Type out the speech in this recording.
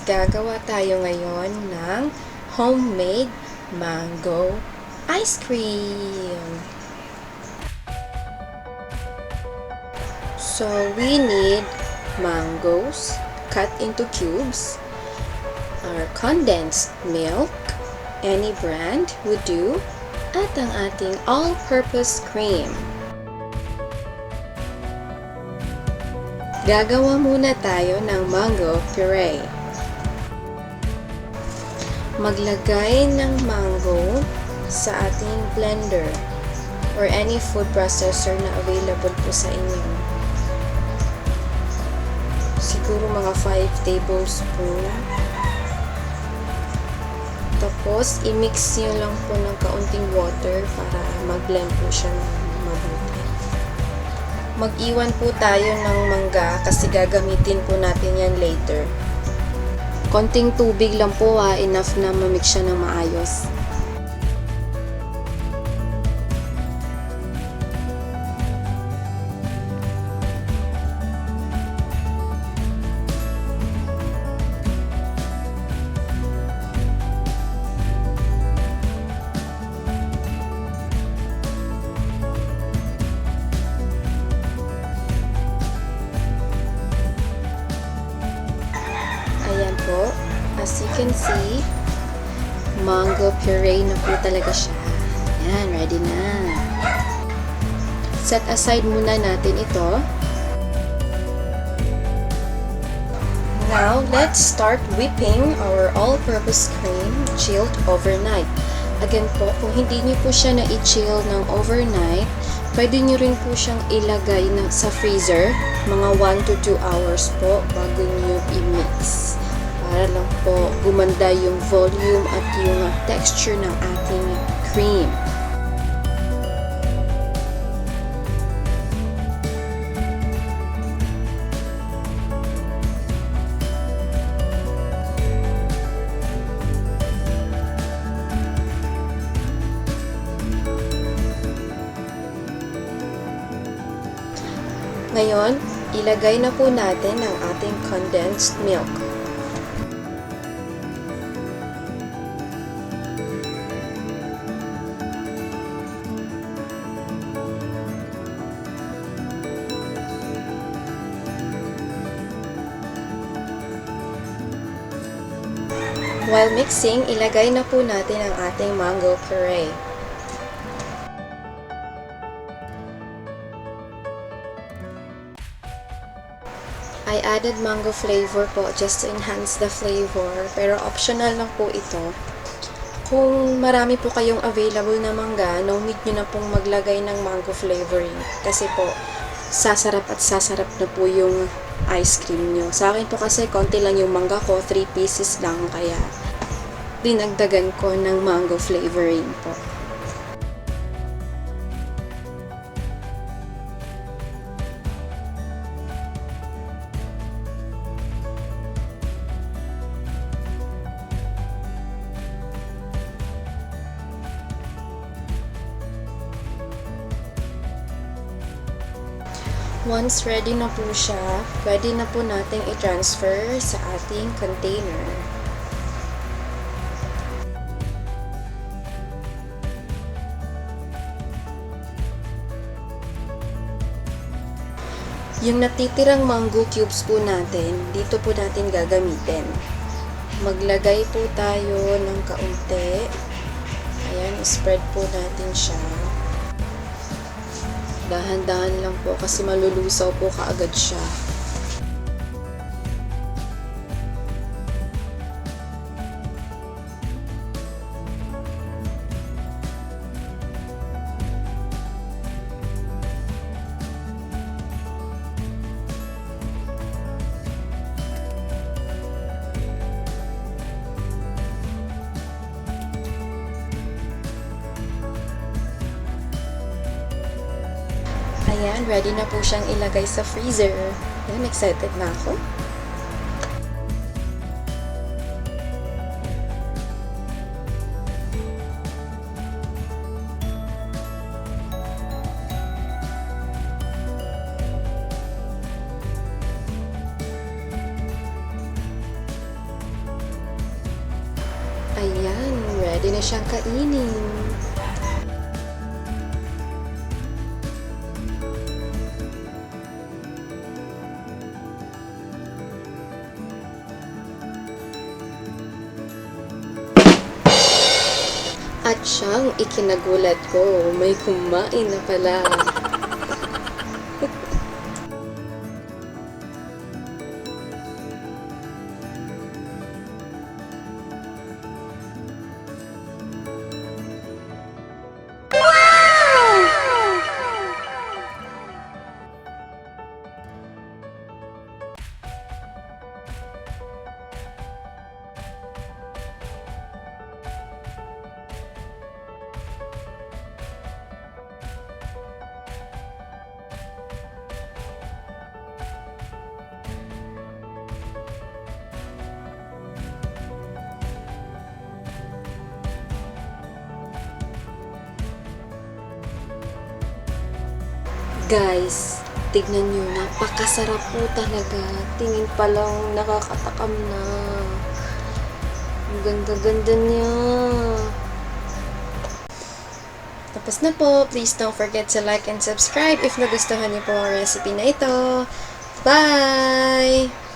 Gagawa tayo ngayon ng homemade mango ice cream. So, we need mangoes cut into cubes, our condensed milk, any brand would do, at ang ating all-purpose cream. Gagawa muna tayo ng mango puree. Maglagay ng mango sa ating blender or any food processor na available po sa inyo. Siguro mga 5 tablespoon. Tapos, i-mix nyo lang po ng kaunting water para mag-blend po siya ng mabuti. Mag-iwan po tayo ng mangga kasi gagamitin po natin yan later. Konting tubig lang po enough na mamix siya ng maayos. Ayan po, as you can see, mango puree na po talaga siya. Ayan, ready na. Set aside muna natin ito. Now, let's start whipping our all-purpose cream chilled overnight. Again po, kung hindi niyo po siya na-chill ng overnight, pwede niyo rin po siyang ilagay sa freezer, mga 1 to 2 hours po bago niyo i-mix. Para lang po gumanda yung volume at yung texture ng ating cream. Ngayon, ilagay na po natin ang ating condensed milk. While mixing, ilagay na po natin ang ating mango puree. I added mango flavor po just to enhance the flavor, pero optional lang po ito. Kung marami po kayong available na mangga, no need nyo na pong maglagay ng mango flavoring. Kasi po, sasarap at sasarap na po yung ice cream nyo. Sa akin po kasi, konti lang yung mangga ko, 3 pieces lang, kaya dinagdagan ko ng mango flavoring po. Once ready na po siya, pwede na po nating i-transfer sa ating container. Yung natitirang mango cubes po natin, dito po natin gagamitin. Maglagay po tayo ng kaunti. Ayan, spread po natin siya. Dahan-dahan lang po kasi malulusaw po kaagad siya. Ayan, ready na po siyang ilagay sa freezer. Ayan, excited na ako. Ayan, ready na siyang kainin. At siyang ikinagulat ko, may kumain na pala. Guys, tignan nyo, napakasarap po talaga. Tingin pa lang, nakakatakam na. Ang ganda-ganda niya. Tapos na po. Please don't forget to like and subscribe if nagustuhan niyo po ang recipe na ito. Bye!